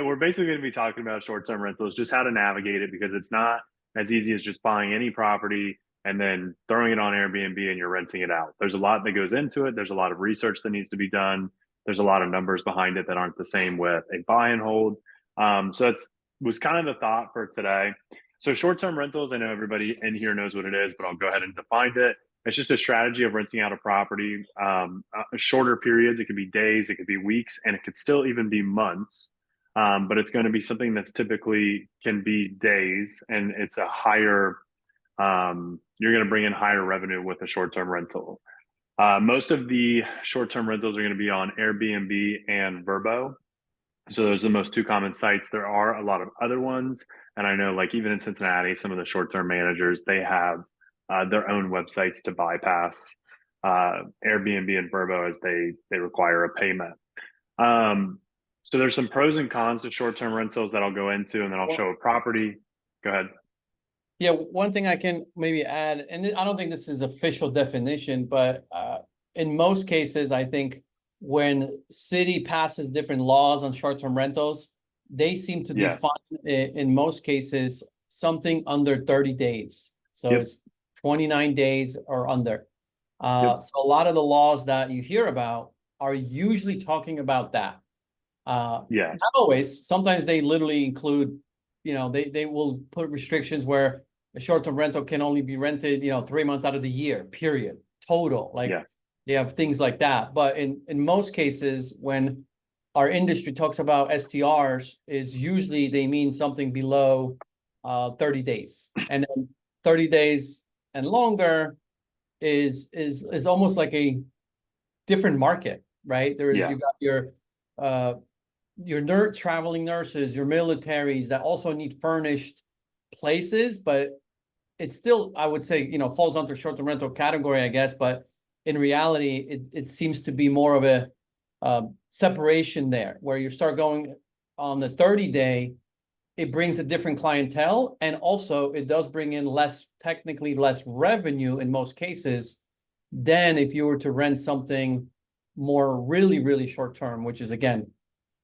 we're basically going to be talking about short-term rentals, just how to navigate it because it's not as easy as just buying any property and then throwing it on Airbnb and you're renting it out. There's a lot that goes into it. There's a lot of research that needs to be done. There's a lot of numbers behind it that aren't the same with a buy and hold. So that's was kind of the thought for today. So short-term rentals, I know everybody in here knows what it is, but I'll go ahead and define it. It's just a strategy of renting out a property, shorter periods. It could be days, it could be weeks, and it could still even be months. But it's going to be something that's typically can be days, and it's a higher. You're going to bring in higher revenue with a short-term rental. Most of the short-term rentals are going to be on Airbnb and vrbo. So those are the most two common sites. There are a lot of other ones, and I know, like even in Cincinnati, some of the short-term managers they have their own websites to bypass Airbnb and vrbo as they require a payment. So there's some pros and cons to short-term rentals that I'll go into, and then I'll show a property. Go ahead. Yeah, one thing I can maybe add, and I don't think this is official definition, but in most cases, I think when city passes different laws on short-term rentals, they seem to define in most cases something under 30 days. So it's 29 days or under. So a lot of the laws that you hear about are usually talking about that. Not always. Sometimes they literally include, they will put restrictions where a short-term rental can only be rented, 3 months out of the year, period, total. They have things like that. But in most cases, when our industry talks about STRs, is usually they mean something below 30 days. And then 30 days and longer is almost like a different market, right? You got your traveling nurses, your militaries that also need furnished places, but it's still, I would say, falls under short-term rental category, I guess. But in reality, it seems to be more of a separation there, where you start going on the 30-day, it brings a different clientele, and also it does bring in technically less revenue in most cases than if you were to rent something more really, really short-term, which is, again,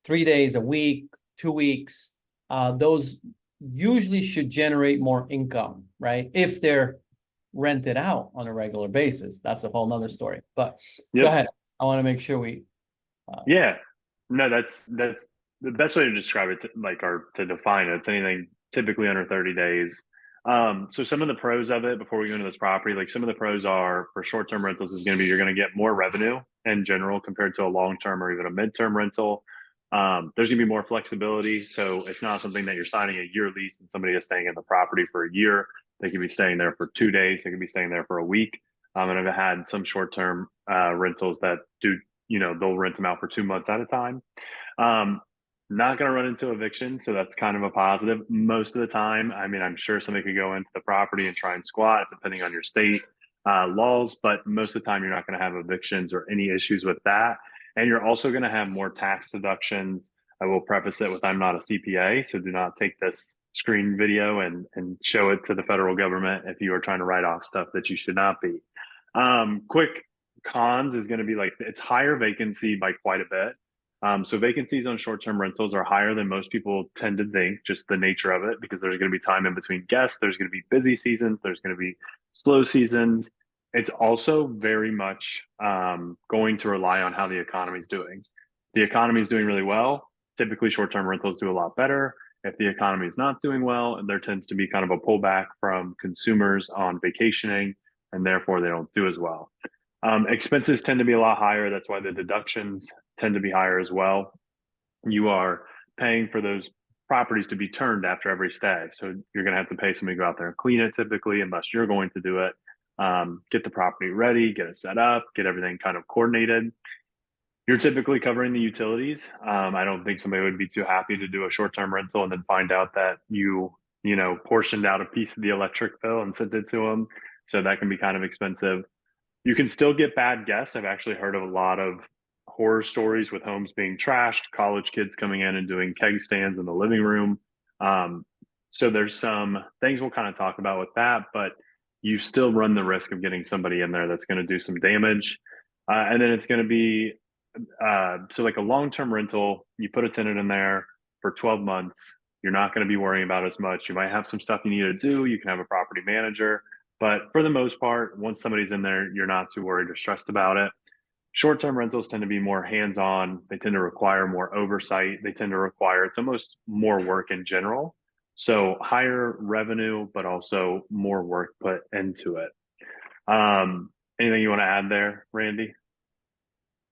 3 days, a week, 2 weeks. Those usually should generate more income, right? If they're rented out on a regular basis. That's a whole nother story. But go ahead. I want to make sure we. No, that's the best way to describe it, to define it. It's anything typically under 30 days. So some of the pros of it before we go into this property, like some of the pros are for short-term rentals is going to be you're going to get more revenue in general compared to a long-term or even a mid-term rental. There's gonna be more flexibility. So it's not something that you're signing a year lease and somebody is staying in the property for a year. They could be staying there for 2 days. They could be staying there for a week. And I've had some short-term rentals that do, they'll rent them out for 2 months at a time. Not going to run into eviction. So that's kind of a positive most of the time. I mean, I'm sure somebody could go into the property and try and squat depending on your state laws, but most of the time you're not going to have evictions or any issues with that. And you're also going to have more tax deductions. I will preface it with I'm not a CPA, so do not take this screen video and show it to the federal government if you are trying to write off stuff that you should not be. Quick cons is going to be it's higher vacancy by quite a bit. So vacancies on short-term rentals are higher than most people tend to think, just the nature of it, because there's going to be time in between guests. There's going to be busy seasons. There's going to be slow seasons. It's also very much going to rely on how the economy is doing. The economy is doing really well. Typically, short-term rentals do a lot better. If the economy is not doing well, there tends to be kind of a pullback from consumers on vacationing, and therefore they don't do as well. Expenses tend to be a lot higher. That's why the deductions tend to be higher as well. You are paying for those properties to be turned after every stay. So you're going to have to pay somebody to go out there and clean it typically, unless you're going to do it. Get the property ready, get it set up, get everything kind of coordinated. You're typically covering the utilities. I don't think somebody would be too happy to do a short-term rental and then find out that you portioned out a piece of the electric bill and sent it to them. So that can be kind of expensive. You can still get bad guests. I've actually heard of a lot of horror stories with homes being trashed, college kids coming in and doing keg stands in the living room. So there's some things we'll kind of talk about with that, but you still run the risk of getting somebody in there that's going to do some damage. And then it's going to be, so like a long-term rental, you put a tenant in there, for 12 months. You're not going to be worrying about as much. You might have some stuff you need to do. You can have a property manager, but for the most part, once somebody's in there, you're not too worried or stressed about it. Short-term rentals tend to be more hands-on. They tend to require more oversight. They tend to require, it's almost more work in general. So higher revenue, but also more work put into it. Anything you want to add there, Randy?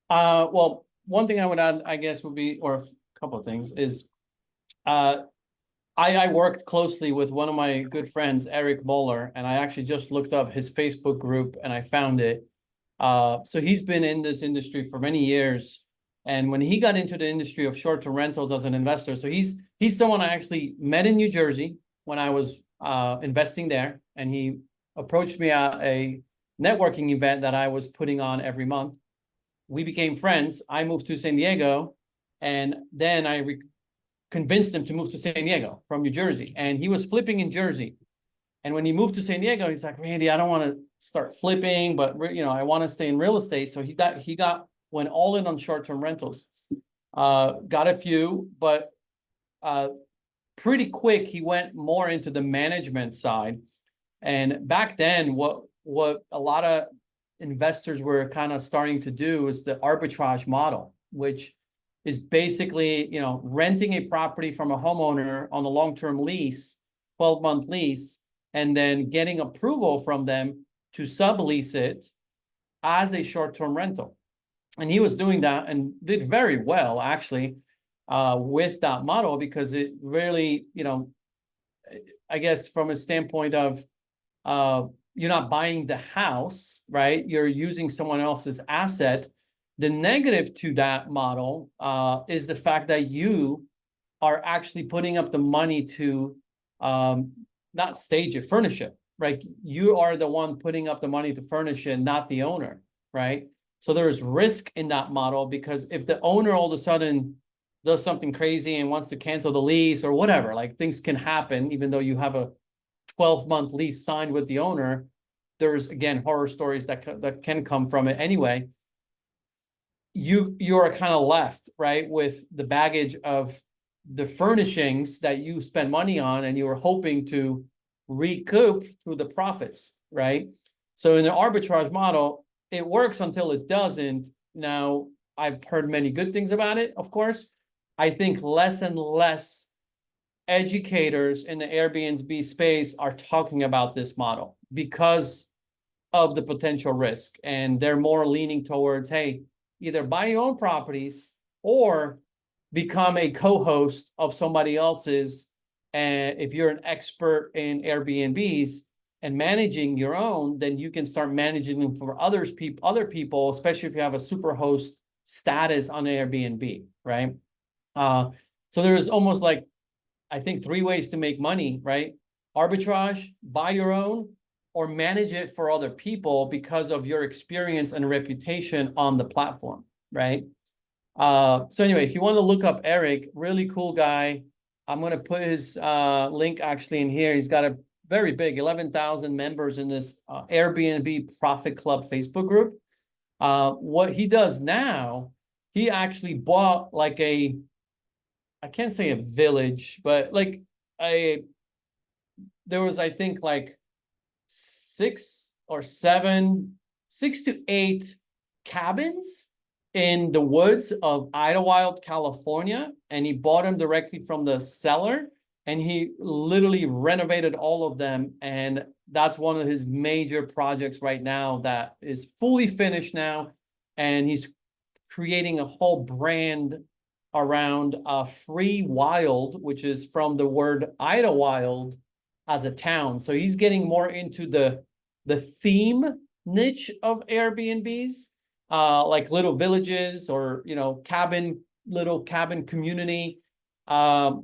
Well, one thing I would add, I guess, would be, or a couple of things, is uh, I worked closely with one of my good friends, Eric Moeller, and I actually just looked up his Facebook group and I found it. So he's been in this industry for many years. And when he got into the industry of short-term rentals as an investor, so he's someone I actually met in New Jersey when I was investing there. And he approached me at a networking event that I was putting on every month. We became friends. I moved to San Diego, and then I convinced him to move to San Diego from New Jersey. And he was flipping in Jersey. And when he moved to San Diego, he's like, Randy, I don't want to start flipping, but I want to stay in real estate. So went all in on short-term rentals. Got a few, but pretty quick he went more into the management side. And back then, what a lot of investors were kind of starting to do is the arbitrage model, which is basically, renting a property from a homeowner on a long-term lease, 12-month lease, and then getting approval from them to sublease it as a short-term rental. And he was doing that and did very well, actually, with that model, because it really, I guess from a standpoint of you're not buying the house, right? You're using someone else's asset. The negative to that model is the fact that you are actually putting up the money to not stage it, furnish it, right? You are the one putting up the money to furnish it, not the owner, right? So there is risk in that model, because if the owner all of a sudden does something crazy and wants to cancel the lease or whatever, like things can happen, even though you have a 12-month lease signed with the owner, there's, again, horror stories that can come from it anyway. You're kind of left, right, with the baggage of the furnishings that you spend money on and you were hoping to recoup through the profits, right? So in the arbitrage model, it works until it doesn't. Now, I've heard many good things about it, of course. I think less and less educators in the Airbnb space are talking about this model because of the potential risk. And they're more leaning towards, hey, either buy your own properties or become a co-host of somebody else's. And if you're an expert in Airbnbs and managing your own, then you can start managing them for other people, especially if you have a super host status on Airbnb, right? So there's almost like, I think, 3 ways to make money, right? Arbitrage, buy your own, or manage it for other people because of your experience and reputation on the platform, right? So anyway, if you want to look up Eric, really cool guy. I'm going to put his link actually in here. He's got a very big 11,000 members in this Airbnb Profit Club Facebook group. What he does now, he actually bought like I can't say a village, but like there was, I think, like 6 to 8 cabins in the woods of Idlewild, California, and he bought them directly from the seller, and he literally renovated all of them. And that's one of his major projects right now that is fully finished now, and he's creating a whole brand around Free Wild, which is from the word Idlewild as a town. So he's getting more into the theme niche of Airbnbs, like little villages or little cabin community,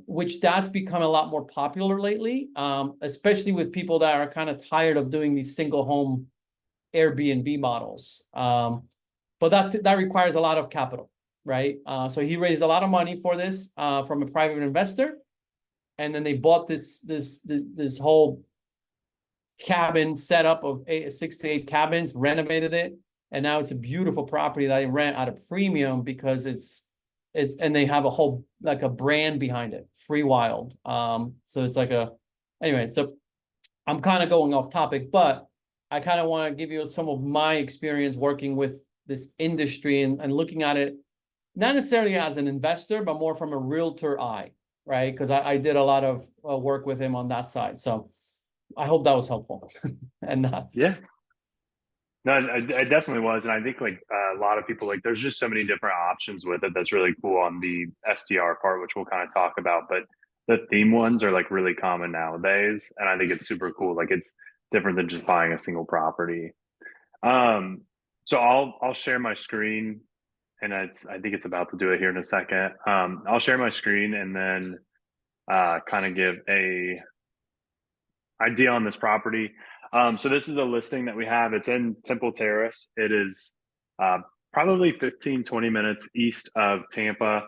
which that's become a lot more popular lately, especially with people that are kind of tired of doing these single home Airbnb models. But that requires a lot of capital, right? So he raised a lot of money for this from a private investor, and then they bought this whole cabin setup of 6 to 8 cabins, renovated it, and now it's a beautiful property that I rent at a premium because it's and they have a whole, like a brand behind it, Free Wild. So it's like anyway, so I'm kind of going off topic, but I kind of want to give you some of my experience working with this industry and looking at it, not necessarily as an investor, but more from a realtor eye, right? Because I did a lot of work with him on that side. So I hope that was helpful. And Yeah. No, I definitely was, and I think like a lot of people, like there's just so many different options with it. That's really cool on the SDR part, which we'll kind of talk about. But the theme ones are like really common nowadays, and I think it's super cool. Like it's different than just buying a single property. Um, so I'll share my screen, and I think it's about to do it here in a second. I'll share my screen and then kind of give a idea on this property. So this is a listing that we have. It's in Temple Terrace. It is probably 15, 20 minutes east of Tampa,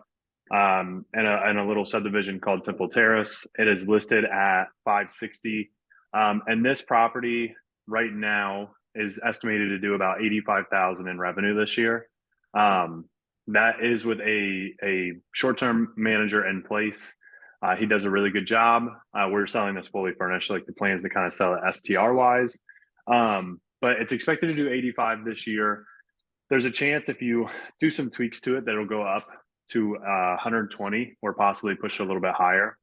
in a little subdivision called Temple Terrace. It is listed at 560. And this property right now is estimated to do about 85,000 in revenue this year. That is with a short-term manager in place. He does a really good job. We're selling this fully furnished. Like the plan is to kind of sell it STR wise. But it's expected to do 85 this year. There's a chance if you do some tweaks to it that it'll go up to 120 or possibly push a little bit higher.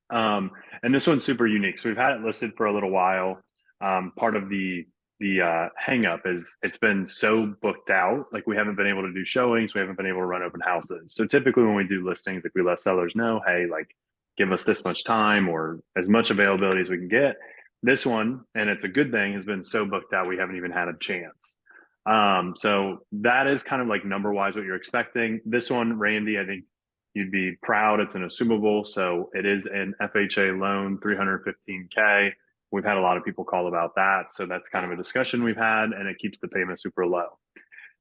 And this one's super unique. So we've had it listed for a little while. Part of the hang up is it's been so booked out. Like we haven't been able to do showings. We haven't been able to run open houses. So typically when we do listings, like we let sellers know, hey, like give us this much time or as much availability as we can get. This one, and it's a good thing, has been so booked out we haven't even had a chance. So that is kind of like number wise what you're expecting. This one, Randy, I think you'd be proud. It's an assumable, so it is an FHA loan, 315K. We've had a lot of people call about that, so that's kind of a discussion we've had, and it keeps the payment super low.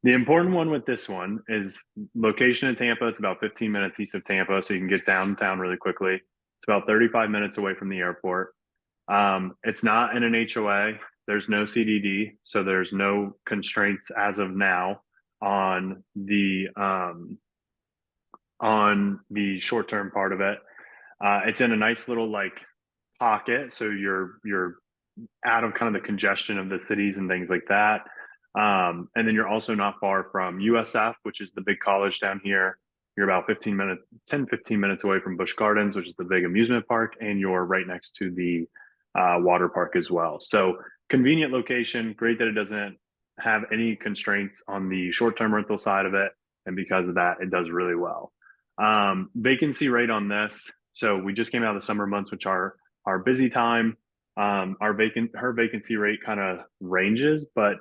The important one with this one is location in Tampa. It's about 15 minutes east of Tampa, so you can get downtown really quickly. It's about 35 minutes away from the airport. It's not in an HOA. There's no CDD, so there's no constraints as of now on the short term part of it. It's in a nice little like pocket, so you're out of kind of the congestion of the cities and things like that. And then you're also not far from USF, which is the big college down here. You're about 15 minutes away from Busch Gardens, which is the big amusement park, and you're right next to the water park as well. So convenient location, great that it doesn't have any constraints on the short-term rental side of it. And because of that, it does really well. Vacancy rate on this. So we just came out of the summer months, which are our busy time. Her vacancy rate kind of ranges, but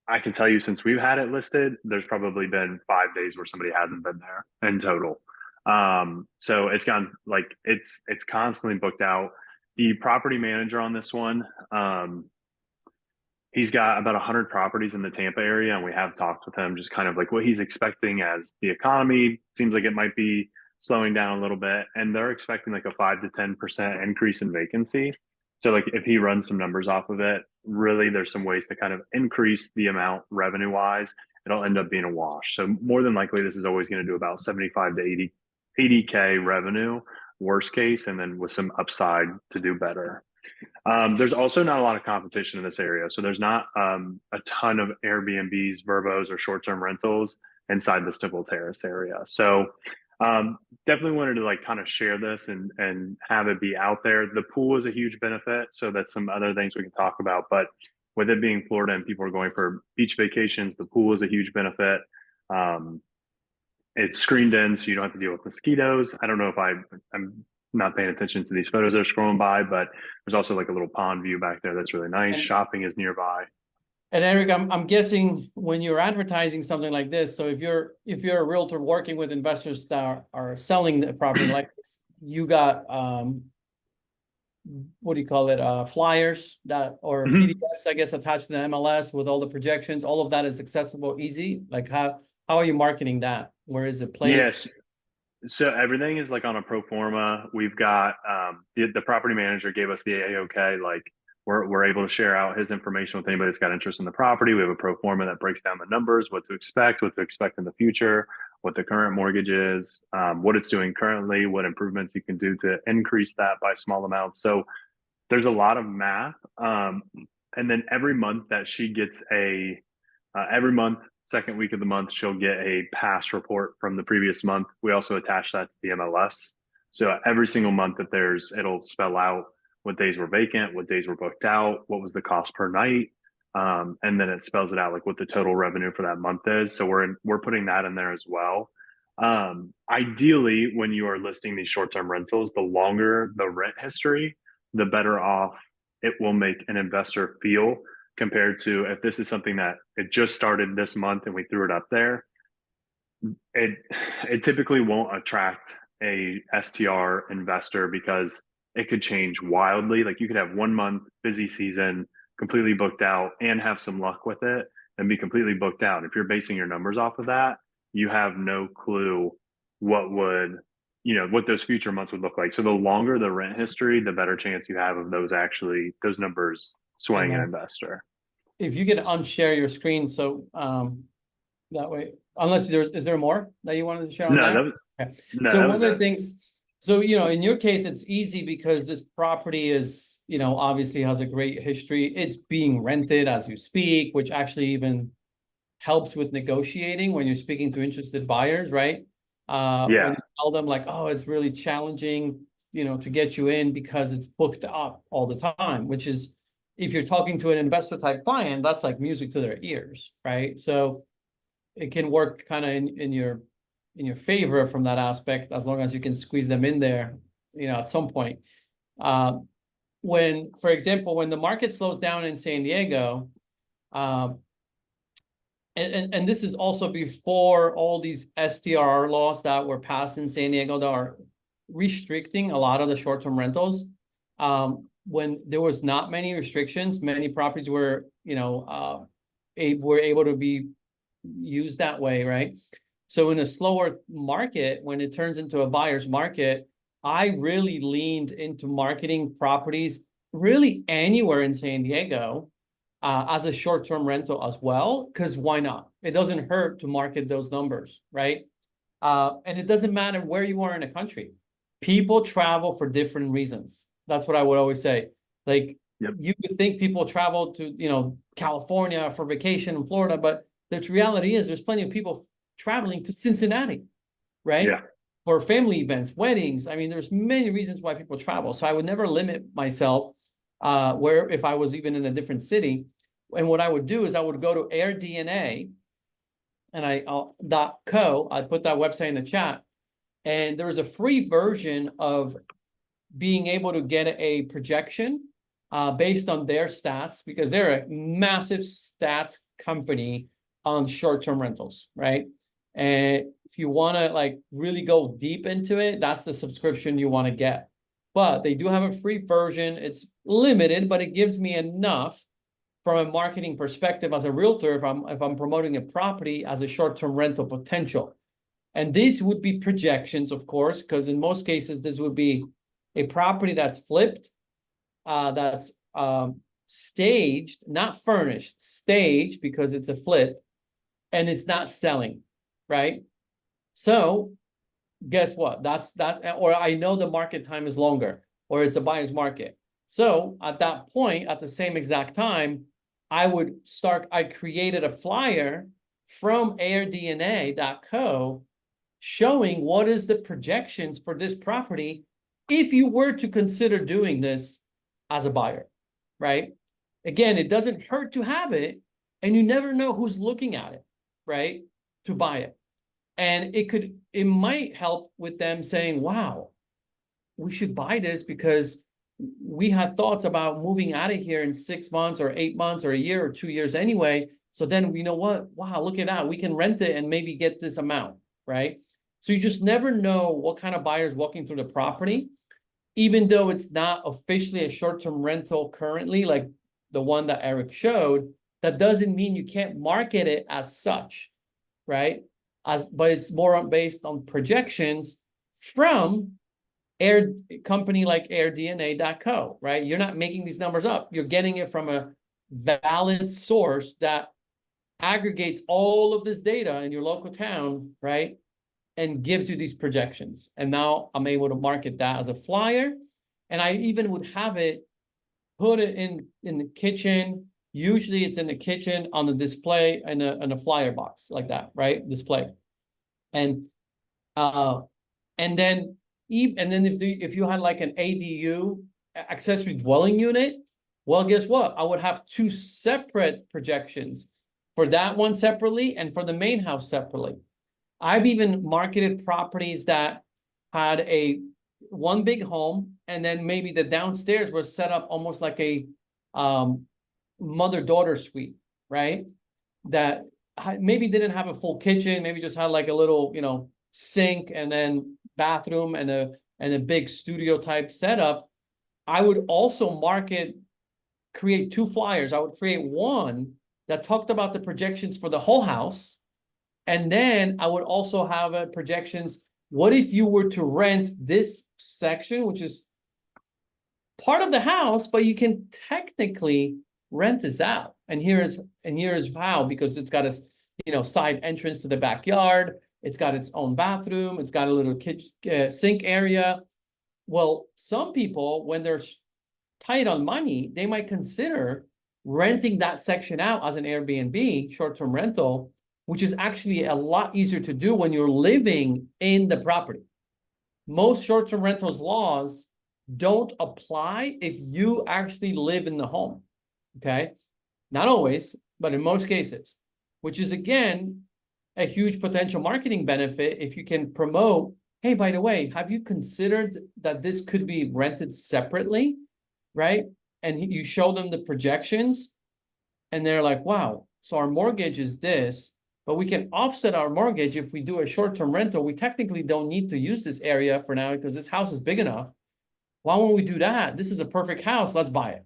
I can tell you since we've had it listed, there's probably been 5 days where somebody hasn't been there in total. So it's gone like it's constantly booked out. The property manager on this one, he's got about 100 properties in the Tampa area, and we have talked with him just kind of like what he's expecting as the economy seems like it might be slowing down a little bit, and they're expecting like a 5 to 10% increase in vacancy. So like if he runs some numbers off of it, really there's some ways to kind of increase the amount revenue wise. It'll end up being a wash. So more than likely, this is always going to do about 75 to 80K revenue, worst case, and then with some upside to do better. There's also not a lot of competition in this area. So there's not a ton of Airbnbs, VRBOs, or short-term rentals inside the Temple Terrace area. So definitely wanted to like kind of share this and have it be out there. The pool is a huge benefit. So that's some other things we can talk about. But with it being Florida and people are going for beach vacations, the pool is a huge benefit. It's screened in, so you don't have to deal with mosquitoes. I don't know if I'm not paying attention to these photos that are scrolling by, but there's also like a little pond view back there that's really nice. And, Shopping is nearby. and Eric, I'm guessing when you're advertising something like this, so if you're a realtor working with investors that are selling the property like this, you got what do you call it? Flyers that or PDFs, I guess, attached to the MLS with all the projections. All of that is accessible, easy. Like how are you marketing that? Where is it placed? Yes. So everything is like on a pro forma. We've got the property manager gave us the AOK. Like we're able to share out his information with anybody that's got interest in the property. We have a pro forma that breaks down the numbers, what to expect in the future. what the current mortgage is, what it's doing currently, what improvements you can do to increase that by small amounts. So there's a lot of math. And then every month that she gets every month, second week of the month, she'll get a past report from the previous month. We also attach that to the MLS. So every single month it'll spell out what days were vacant, what days were booked out, what was the cost per night. And then it spells it out like what the total revenue for that month is. So we're putting that in there as well. Ideally, when you are listing these short-term rentals, the longer the rent history, the better off it will make an investor feel compared to if this is something that it just started this month and we threw it up there. It typically won't attract a STR investor because it could change wildly. Like you could have 1 month busy season completely booked out and have some luck with it and be completely booked out. If you're basing your numbers off of that, you have no clue what those future months would look like. So the longer the rent history, the better chance you have of those numbers swaying an investor. If you can unshare your screen, so that way, unless is there more that you wanted to share on that? Okay. So one of the things, so in your case, it's easy because this property is, obviously has a great history. It's being rented as you speak, which actually even helps with negotiating when you're speaking to interested buyers, right? When you tell them like, oh, it's really challenging, to get you in because it's booked up all the time, which is, if you're talking to an investor type client, that's like music to their ears, right? So it can work kind of in your favor from that aspect, as long as you can squeeze them in there, at some point. For example, when the market slows down in San Diego, and this is also before all these STR laws that were passed in San Diego that are restricting a lot of the short-term rentals. When there was not many restrictions, many properties were, were able to be used that way, right? So in a slower market, when it turns into a buyer's market, I really leaned into marketing properties really anywhere in San Diego as a short-term rental as well, because why not? It doesn't hurt to market those numbers, right? And it doesn't matter where you are in a country. People travel for different reasons. That's what I would always say. Like, you would think people travel to, California for vacation in Florida, but the reality is there's plenty of people traveling to Cincinnati, right? Yeah. For family events, weddings. I mean, there's many reasons why people travel. So I would never limit myself where if I was even in a different city. And what I would do is I would go to AirDNA and .co. I put that website in the chat. And there's a free version of being able to get a projection based on their stats, because they're a massive stat company on short-term rentals, right? And if you want to like really go deep into it, that's the subscription you want to get. But they do have a free version. It's limited, but it gives me enough from a marketing perspective as a realtor if I'm promoting a property as a short-term rental potential. And these would be projections, of course, because in most cases, this would be a property that's flipped, that's staged, not furnished, staged because it's a flip, and it's not selling, right? So guess what? That's that, or I know the market time is longer, or it's a buyer's market. So at that point, at the same exact time, I created a flyer from airdna.co showing what is the projections for this property if you were to consider doing this as a buyer, right? Again, it doesn't hurt to have it, and you never know who's looking at it, right? To buy it. And it might help with them saying, wow, we should buy this because we had thoughts about moving out of here in 6 months or 8 months or a year or 2 years anyway. So then, you know what? Wow, look at that. We can rent it and maybe get this amount, right? So you just never know what kind of buyers walking through the property, even though it's not officially a short-term rental currently, like the one that Eric showed. That doesn't mean you can't market it as such, right? But it's more based on projections from company like airdna.co, right? You're not making these numbers up. You're getting it from a valid source that aggregates all of this data in your local town, right? and gives you these projections. And now I'm able to market that as a flyer. And I even would have it, put it in the kitchen. Usually it's in the kitchen on the display in a flyer box like that, right? Display. And then if you had like an ADU, accessory dwelling unit, well, guess what? I would have two separate projections for that one separately and for the main house separately. I've even marketed properties that had one big home, and then maybe the downstairs was set up almost like a mother-daughter suite, right? That maybe didn't have a full kitchen, maybe just had like a little, sink and then bathroom and a big studio type setup. I would also create two flyers. I would create one that talked about the projections for the whole house. And then I would also have projections. What if you were to rent this section, which is part of the house, but you can technically rent this out. And here's how, because it's got a side entrance to the backyard. It's got its own bathroom. It's got a little kitchen, sink area. Well, some people, when they're tight on money, they might consider renting that section out as an Airbnb, short-term rental, which is actually a lot easier to do when you're living in the property. Most short-term rentals laws don't apply if you actually live in the home, okay? Not always, but in most cases, which is, again, a huge potential marketing benefit if you can promote, hey, by the way, have you considered that this could be rented separately, right? And you show them the projections, and they're like, wow, so our mortgage is this, but we can offset our mortgage if we do a short-term rental. We technically don't need to use this area for now because this house is big enough. Why won't we do that? This is a perfect house. Let's buy it.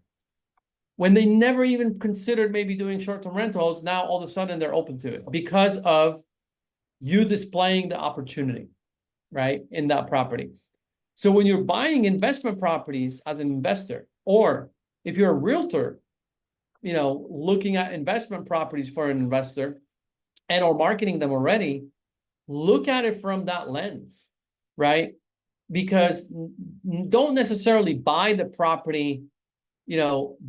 When they never even considered maybe doing short-term rentals, now all of a sudden they're open to it because of you displaying the opportunity, right, in that property. So when you're buying investment properties as an investor, or if you're a realtor, looking at investment properties for an investor and or marketing them already, look at it from that lens, right? Because don't necessarily buy the property,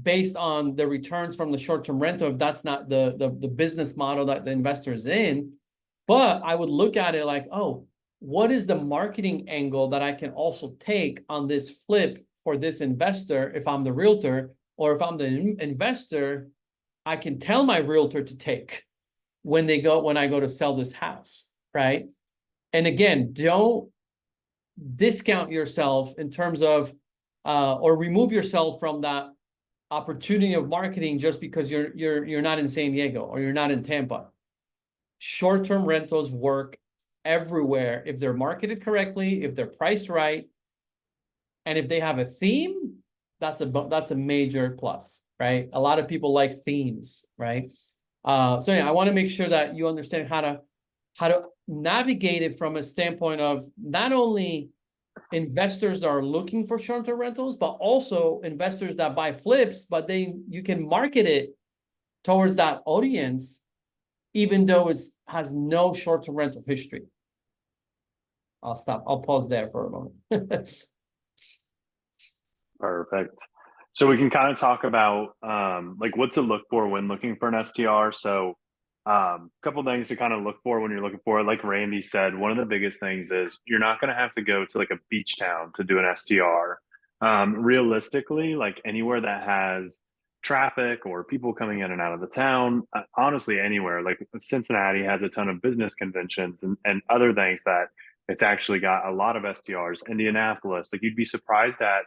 based on the returns from the short-term rental, if that's not the business model that the investor is in. But I would look at it like, oh, what is the marketing angle that I can also take on this flip for this investor if I'm the realtor, or if I'm the investor, I can tell my realtor to take when I go to sell this house, right? And again, don't discount yourself in terms of or remove yourself from that opportunity of marketing just because you're not in San Diego or you're not in Tampa. Short-term rentals work everywhere if they're marketed correctly, if they're priced right, and if they have a theme. That's a major plus, right? A lot of people like themes, right? So yeah, I want to make sure that you understand how to navigate it from a standpoint of not only investors that are looking for short-term rentals, but also investors that buy flips, but you can market it towards that audience, even though it has no short-term rental history. I'll pause there for a moment. Perfect. So we can kind of talk about like what to look for when looking for an STR. So a couple things to kind of look for when you're looking for it. Like Randy said, one of the biggest things is you're not going to have to go to like a beach town to do an STR. Realistically, like anywhere that has traffic or people coming in and out of the town, honestly, anywhere like Cincinnati has a ton of business conventions and other things that it's actually got a lot of STRs. Indianapolis, like you'd be surprised at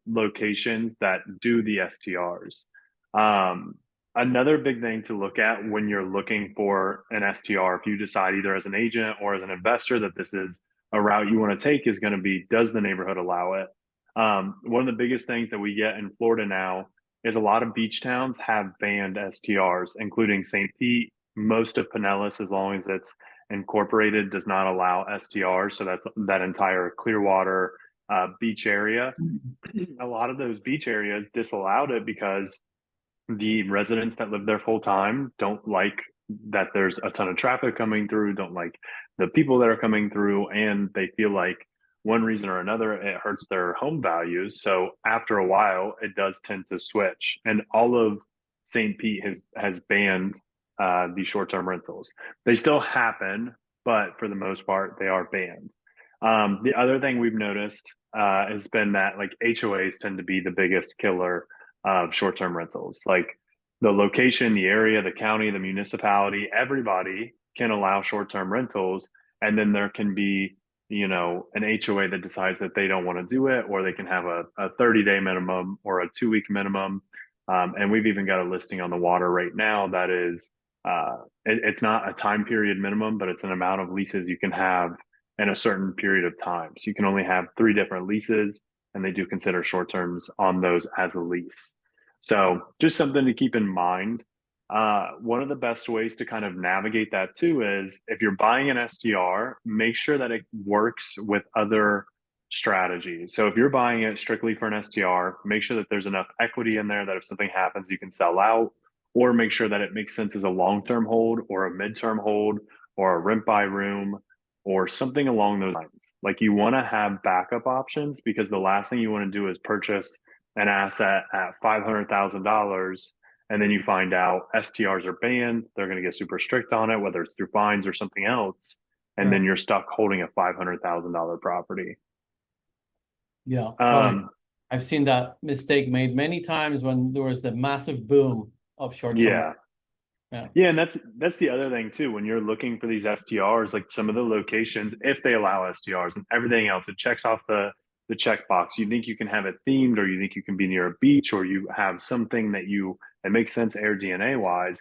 locations that do the STRs. Another big thing to look at when you're looking for an STR, if you decide either as an agent or as an investor that this is a route you want to take, is going to be, does the neighborhood allow it? One of the biggest things that we get in Florida now is a lot of beach towns have banned STRs, including St. Pete. Most of Pinellas, as long as it's incorporated, does not allow STRs. So that's that entire Clearwater beach area. A lot of those beach areas disallowed it because the residents that live there full time don't like that there's a ton of traffic coming through, don't like the people that are coming through, and they feel like one reason or another it hurts their home values. So after a while, it does tend to switch. And all of St. Pete has banned these short-term rentals. They still happen, but for the most part, they are banned. The other thing we've noticed has been that like HOAs tend to be the biggest killer of short-term rentals. Like the location, the area, the county, the municipality, everybody can allow short-term rentals. And then there can be, you know, an HOA that decides that they don't want to do it, or they can have a 30-day minimum or a 2-week minimum. And we've even got a listing on the water right now that is, it's not a time period minimum, but it's an amount of leases you can have in a certain period of time. So you can only have 3 different leases, and they do consider short terms on those as a lease. So just something to keep in mind. One of the best ways to kind of navigate that too is if you're buying an STR, make sure that it works with other strategies. So if you're buying it strictly for an STR, make sure that there's enough equity in there that if something happens, you can sell out, or make sure that it makes sense as a long-term hold or a midterm hold or a rent by room or something along those lines. Like you want to have backup options, because the last thing you want to do is purchase an asset at $500,000 and then you find out STRs are banned. They're going to get super strict on it, whether it's through fines or something else. And Right. then you're stuck holding a $500,000 property. Yeah, totally. Um, I've seen that mistake made many times when there was the massive boom of short-term. yeah. Yeah. Yeah, and that's the other thing too. When you're looking for these STRs, like some of the locations, if they allow STRs and everything else, it checks off the checkbox. You think you can have it themed, or you think you can be near a beach, or you have something that makes sense air DNA wise.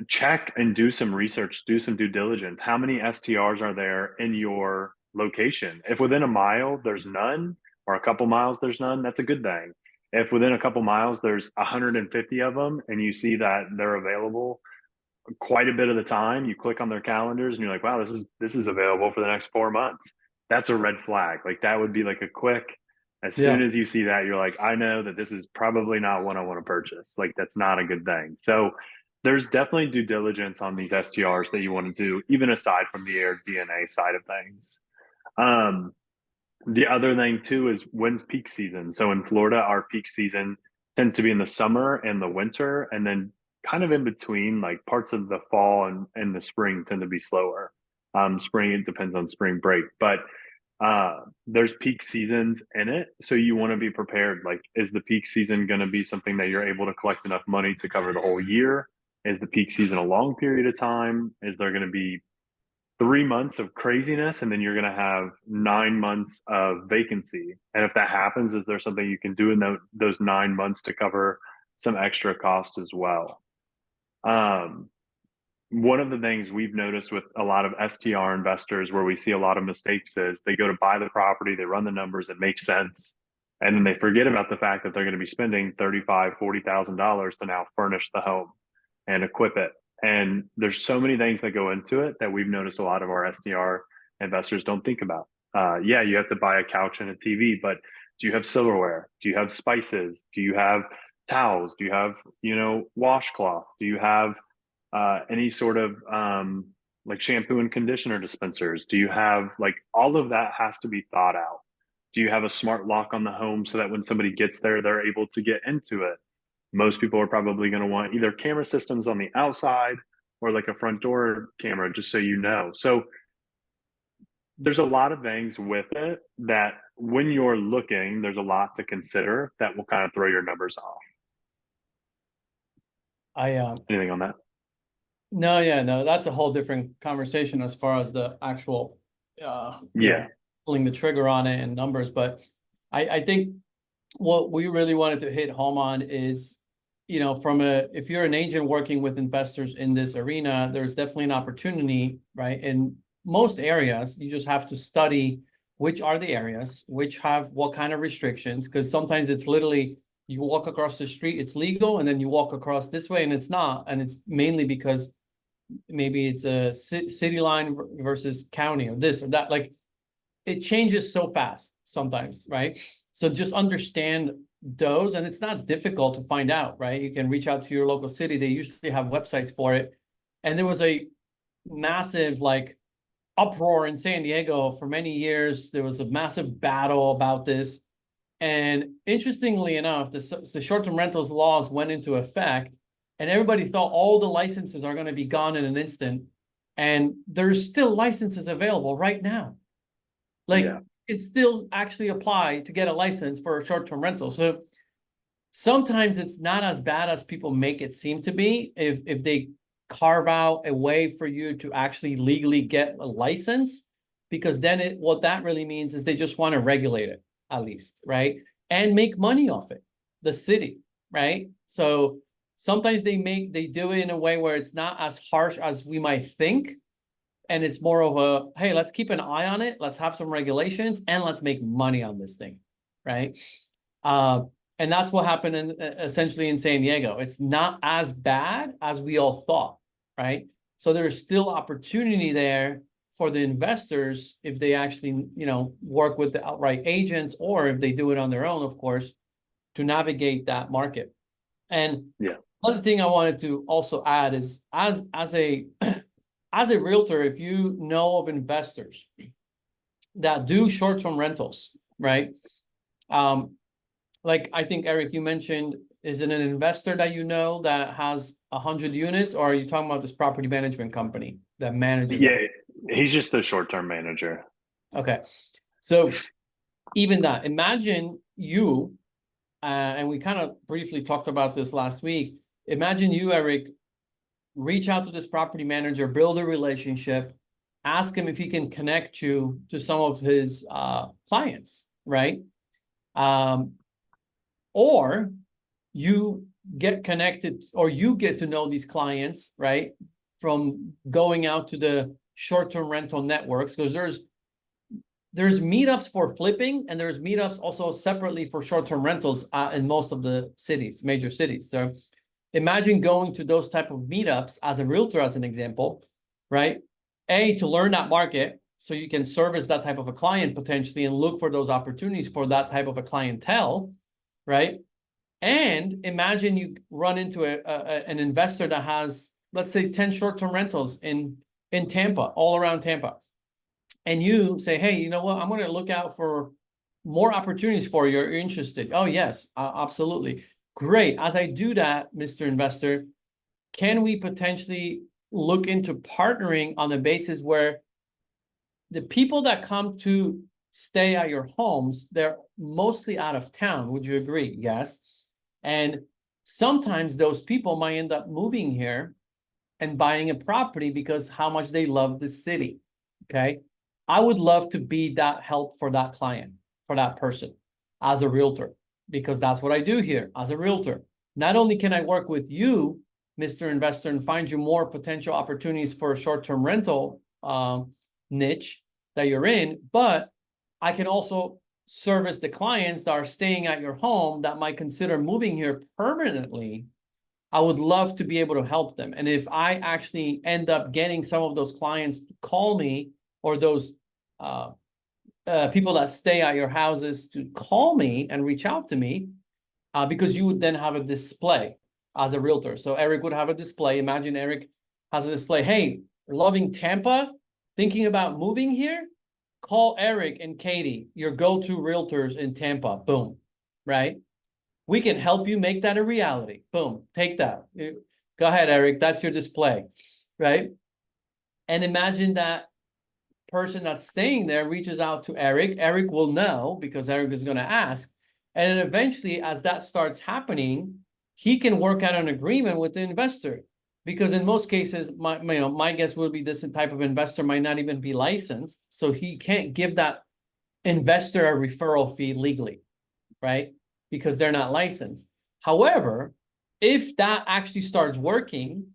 Check and do some research, do some due diligence. How many STRs are there in your location? If within a mile there's none, or a couple miles there's none, that's a good thing. If within a couple miles there's 150 of them and you see that they're available quite a bit of the time, you click on their calendars and you're like, wow, this is available for the next 4 months. That's a red flag. Like that would be like a quick, as soon Yeah. as you see that, you're like, I know that this is probably not one I want to purchase. Like that's not a good thing. So there's definitely due diligence on these STRs that you want to do, even aside from the air DNA side of things. Um, the other thing too is when's peak season. So in Florida, our peak season tends to be in the summer and the winter, and then kind of in between, like parts of the fall and the spring tend to be slower. Spring, it depends on spring break, but there's peak seasons in it. So you want to be prepared. Like, is the peak season going to be something that you're able to collect enough money to cover the whole year? Is the peak season a long period of time? Is there going to be 3 months of craziness and then you're going to have 9 months of vacancy? And if that happens, is there something you can do in those 9 months to cover some extra cost as well? Um, One of the things we've noticed with a lot of STR investors where we see a lot of mistakes is they go to buy the property, they run the numbers, it makes sense. And then they forget about the fact that they're going to be spending $35,000-$40,000 to now furnish the home and equip it. And there's so many things that go into it that we've noticed a lot of our SDR investors don't think about. Yeah, you have to buy a couch and a TV, but do you have silverware? Do you have spices? Do you have towels? Do you have, washcloth? Do you have any sort of like shampoo and conditioner dispensers? Do you have like all of that has to be thought out? Do you have a smart lock on the home so that when somebody gets there, they're able to get into it? Most people are probably going to want either camera systems on the outside or like a front door camera, just so you know. So there's a lot of things with it that when you're looking, there's a lot to consider that will kind of throw your numbers off. I Anything on that? No, yeah, no, that's a whole different conversation as far as the actual Yeah. pulling the trigger on it and numbers. But I think what we really wanted to hit home on is, if you're an agent working with investors in this arena, there's definitely an opportunity, right? In most areas, you just have to study which are the areas, which have what kind of restrictions, because sometimes it's literally you walk across the street, it's legal, and then you walk across this way and it's not. And it's mainly because maybe it's a city line versus county or this or that. Like it changes so fast sometimes, right? So just understand those, and it's not difficult to find out, right? You can reach out to your local city. They usually have websites for it. And there was a massive like uproar in San Diego for many years. There was a massive battle about this. And interestingly enough, the short-term rentals laws went into effect, and everybody thought all the licenses are going to be gone in an instant. And there's still licenses available right now. Like Yeah. it still actually apply to get a license for a short-term rental. So sometimes it's not as bad as people make it seem to be if they carve out a way for you to actually legally get a license, because then what that really means is they just want to regulate it at least, right? And make money off it, the city, right? So sometimes they do it in a way where it's not as harsh as we might think. And it's more of a, hey, let's keep an eye on it. Let's have some regulations and let's make money on this thing, right? And that's what happened essentially in San Diego. It's not as bad as we all thought, right? So there's still opportunity there for the investors if they actually, work with the outright agents, or if they do it on their own, of course, to navigate that market. And Yeah. other thing I wanted to also add is as a as a realtor, if you know of investors that do short-term rentals, right? Like I think, Eric, you mentioned, is it an investor that you know that has 100 units, or are you talking about this property management company that manages Yeah. them? He's just the short-term manager. Okay. So even that, imagine you, and we kind of briefly talked about this last week. Imagine you, Eric, reach out to this property manager, build a relationship, ask him if he can connect you to some of his clients, right? Or you get connected, or you get to know these clients, right? From going out to the short-term rental networks, because there's meetups for flipping, and there's meetups also separately for short-term rentals in most of the cities, major cities. So imagine going to those type of meetups as a realtor, as an example, right? To learn that market so you can service that type of a client potentially and look for those opportunities for that type of a clientele, right? And imagine you run into an investor that has, let's say, 10 short-term rentals in Tampa, all around Tampa. And you say, hey, you know what? I'm going to look out for more opportunities for you. You're interested. Oh, yes, absolutely. Great. As I do that, Mr. Investor, can we potentially look into partnering on the basis where the people that come to stay at your homes, they're mostly out of town? Would you agree? Yes. And sometimes those people might end up moving here and buying a property because how much they love the city. Okay. I would love to be that help for that client, for that person as a realtor, because that's what I do here as a realtor. Not only can I work with you, Mr. Investor, and find you more potential opportunities for a short-term rental niche that you're in, but I can also service the clients that are staying at your home that might consider moving here permanently. I would love to be able to help them. And if I actually end up getting some of those clients to call me, or those people that stay at your houses to call me and reach out to me, because you would then have a display as a realtor. So Eric would have a display. Imagine Eric has a display. Hey, loving Tampa, thinking about moving here? Call Eric and Katie, your go-to realtors in Tampa. Boom, right? We can help you make that a reality. Boom, take that. Go ahead, Eric. That's your display, right? And imagine that person that's staying there reaches out to Eric. Eric will know because Eric is going to ask. And then eventually, as that starts happening, he can work out an agreement with the investor. Because in most cases, my guess would be this type of investor might not even be licensed. So he can't give that investor a referral fee legally, right? Because they're not licensed. However, if that actually starts working,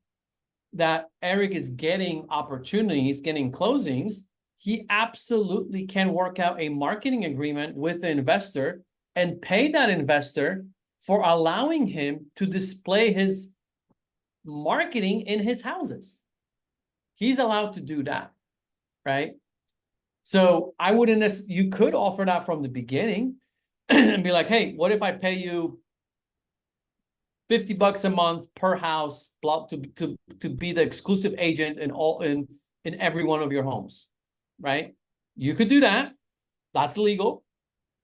that Eric is getting opportunities, getting closings, he absolutely can work out a marketing agreement with the investor and pay that investor for allowing him to display his marketing in his houses. He's allowed to do that, right? So I wouldn't, you could offer that from the beginning and be like, hey, what if I pay you $50 a month per house block to be the exclusive agent in every one of your homes, right? You could do that. That's legal.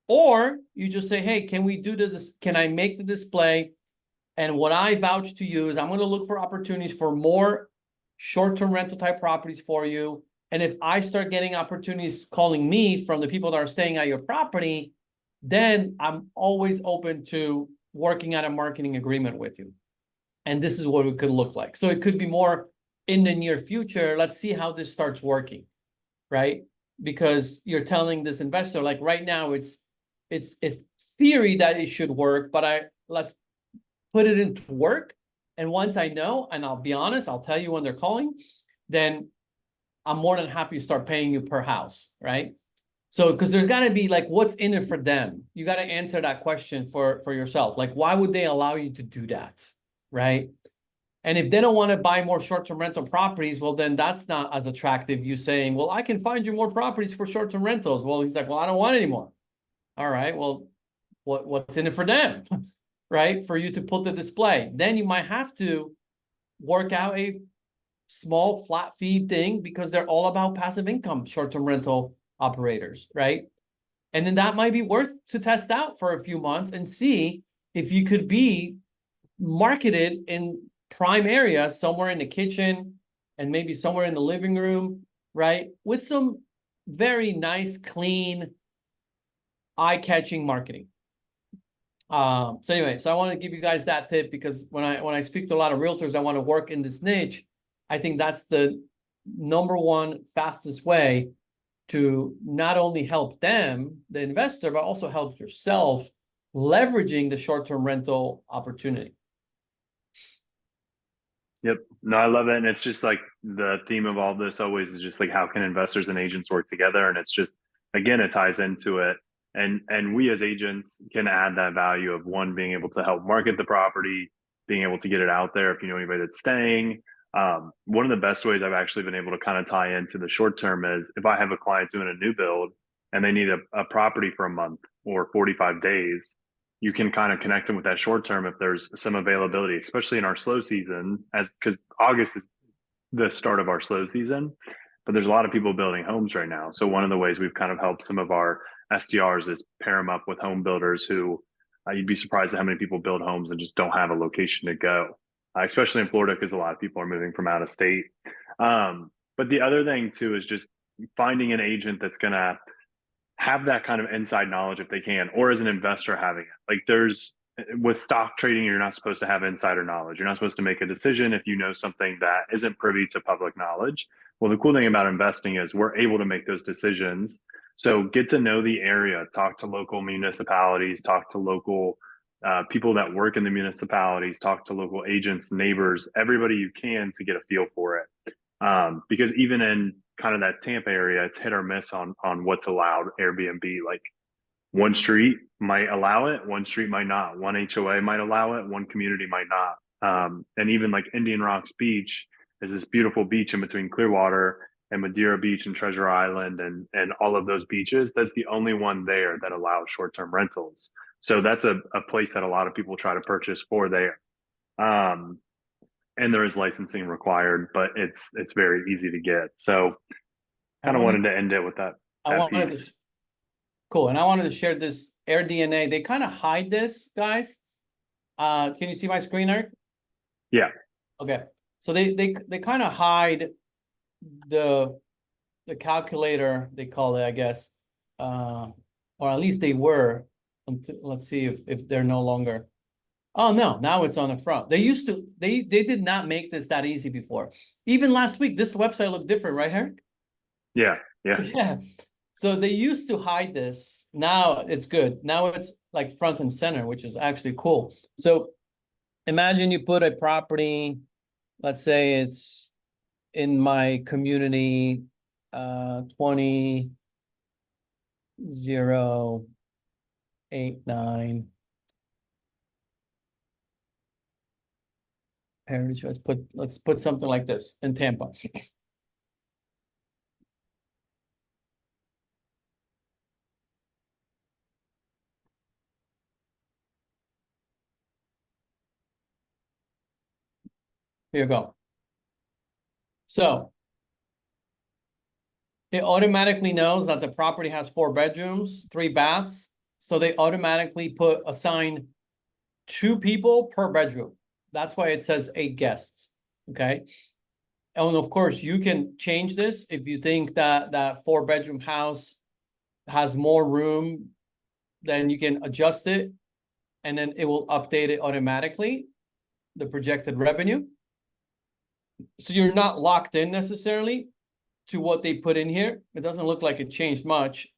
Or you just say, hey, can we do this? Can I make the display? And what I vouch to you is I'm going to look for opportunities for more short-term rental type properties for you. And if I start getting opportunities calling me from the people that are staying at your property, then I'm always open to working out a marketing agreement with you. And this is what it could look like. So it could be more in the near future. Let's see how this starts working, right? Because you're telling this investor, like right now, it's theory that it should work, but let's put it into work. And once I know, and I'll be honest, I'll tell you when they're calling, then I'm more than happy to start paying you per house, right? So, because there's got to be like, what's in it for them? You got to answer that question for yourself. Like, why would they allow you to do that, right? And if they don't want to buy more short-term rental properties, well, then that's not as attractive. You saying, well, I can find you more properties for short-term rentals. Well, he's like, well, I don't want any more. All right, well, what's in it for them, right? For you to put the display. Then you might have to work out a small flat fee thing because they're all about passive income, short-term rental operators, right? And then that might be worth to test out for a few months and see if you could be marketed in prime area, somewhere in the kitchen and maybe somewhere in the living room, right? With some very nice, clean, eye-catching marketing. So anyway, so I want to give you guys that tip because when I speak to a lot of realtors that want to work in this niche, I think that's the number one fastest way to not only help them, the investor, but also help yourself leveraging the short-term rental opportunity. Yep. No, I love it. And it's just like the theme of all this always is just like how can investors and agents work together? And it's just again, it ties into it. And we as agents can add that value of one being able to help market the property, being able to get it out there if you know anybody that's staying. One of the best ways I've actually been able to kind of tie into the short term is if I have a client doing a new build and they need a property for a month or 45 days, you can kind of connect them with that short term if there's some availability, especially in our slow season, as because August is the start of our slow season, but there's a lot of people building homes right now. So one of the ways we've kind of helped some of our SDRs is pair them up with home builders who you'd be surprised at how many people build homes and just don't have a location to go, especially in Florida because a lot of people are moving from out of state. But the other thing too is just finding an agent that's going to have that kind of inside knowledge if they can, or as an investor having it. Like there's with stock trading, you're not supposed to have insider knowledge. You're not supposed to make a decision if you know something that isn't privy to public knowledge. Well, the cool thing about investing is we're able to make those decisions. So get to know the area, talk to local municipalities, talk to local people that work in the municipalities, talk to local agents, neighbors, everybody you can to get a feel for it. Because even in kind of that Tampa area, it's hit or miss on what's allowed Airbnb. Like one street might allow it, one street might not. One HOA might allow it, one community might not. And even like Indian Rocks Beach is this beautiful beach in between Clearwater and Madeira Beach and Treasure Island and all of those beaches. That's the only one there that allows short-term rentals. So that's a place that a lot of people try to purchase for there. Um, and there is licensing required, but it's very easy to get. So kind of wanted to end it with that piece. Cool. And I wanted to share this AirDNA. They kind of hide this, guys. Can you see my screen, Eric? Yeah. Okay. So they kind of hide the calculator, they call it, I guess. Or at least they were. Let's see if they're no longer. Oh no, now it's on the front. They used to, they did not make this that easy before. Even last week, this website looked different, right, Eric? Yeah. Yeah. Yeah. So they used to hide this. Now it's good. Now it's like front and center, which is actually cool. So imagine you put a property, let's say it's in my community, 2089 Heritage. Let's put something like this in Tampa. Here you go. So it automatically knows that the property has 4 bedrooms, 3 baths. So they automatically assign 2 people per bedroom. That's why it says 8 guests. Okay. And of course, you can change this if you think that that 4-bedroom house has more room, then you can adjust it, and then it will update it automatically, the projected revenue. So you're not locked in necessarily to what they put in here. It doesn't look like it changed much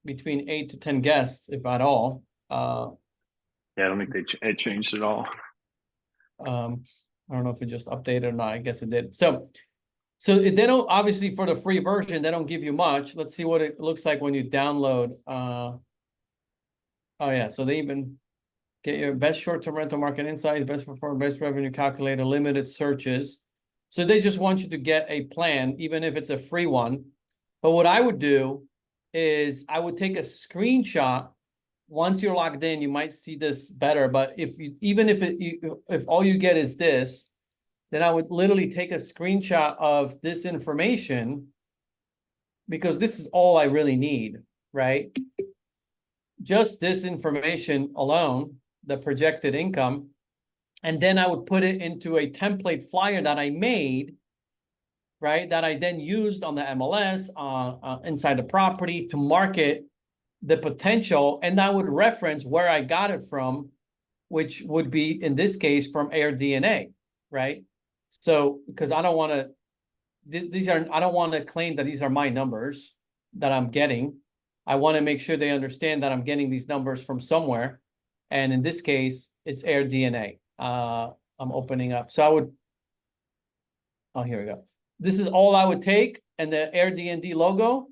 between 8 to 10 guests, if at all. Yeah, I don't think it changed at all. I don't know if it just updated or not. I guess it did. So they don't, obviously for the free version, they don't give you much. Let's see what it looks like when you download. Oh yeah, so they even get your best short-term rental market insights, best performance, best revenue calculator, limited searches. So they just want you to get a plan, even if it's a free one. But what I would do is I would take a screenshot. Once you're logged in, you might see this better. But if all you get is this, then I would literally take a screenshot of this information, because this is all I really need, right? Just this information alone, the projected income, and then I would put it into a template flyer that I made, right? That I then used on the MLS, inside the property to market the potential, and I would reference where I got it from, which would be, in this case, from AirDNA, right? So, because I don't want to, I don't want to claim that these are my numbers that I'm getting. I want to make sure they understand that I'm getting these numbers from somewhere. And in this case, it's AirDNA. I'm opening up. So I would, oh, here we go. This is all I would take, and the AirDNA logo,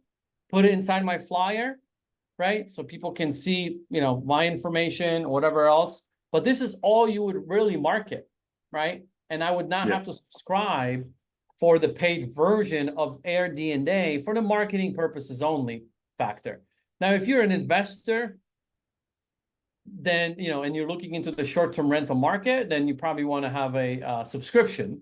put it inside my flyer, right? So people can see, my information or whatever else. But this is all you would really market, right? And I would not have to subscribe for the paid version of AirDNA for the marketing purposes only factor. Now, if you're an investor, then, and you're looking into the short-term rental market, then you probably want to have a subscription,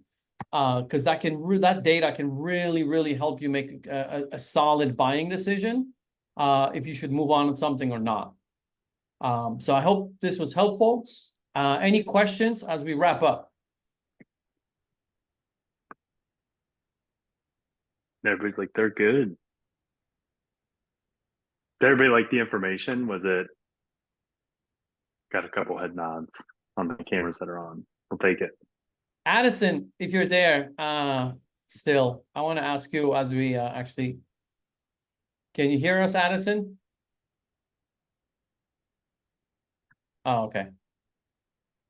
because that data can really, really help you make a solid buying decision, if you should move on with something or not. So I hope this was helpful. Any questions as we wrap up? Everybody's like, they're good. Did everybody like the information? Was it? Got a couple head nods on the cameras that are on. We'll take it. Addison, if you're there, still, I want to ask you as we actually, can you hear us, Addison? Oh, okay.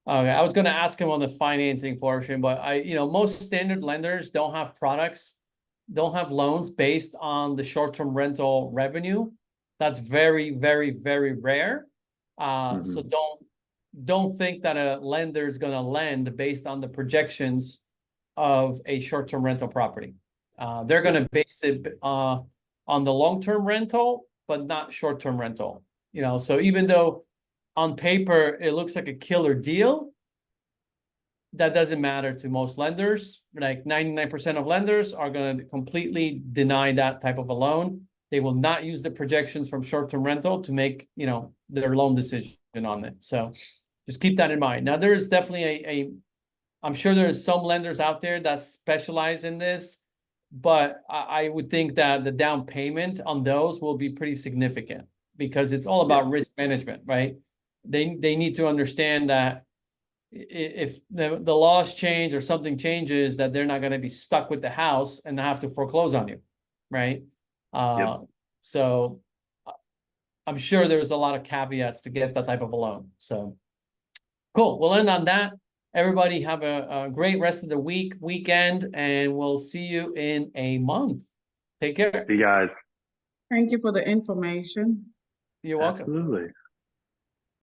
Okay, I was going to ask him on the financing portion, but most standard lenders don't have products, don't have loans based on the short-term rental revenue. That's very, very, very rare. So don't think that a lender is going to lend based on the projections of a short-term rental property. They're going to base it on the long-term rental, but not short-term rental. So even though on paper it looks like a killer deal, that doesn't matter to most lenders. Like 99% of lenders are going to completely deny that type of a loan. They will not use the projections from short-term rental to make, their loan decision on it. So just keep that in mind. Now, there is definitely I'm sure there's some lenders out there that specialize in this, but I would think that the down payment on those will be pretty significant, because it's all about risk management, right? They need to understand that if the laws change or something changes, that they're not going to be stuck with the house and have to foreclose on you, right? So I'm sure there's a lot of caveats to get that type of a loan. So cool. We'll end on that. Everybody have a great rest of the weekend, and we'll see you in a month. Take care. See you guys. Thank you for the information. You're welcome. Absolutely.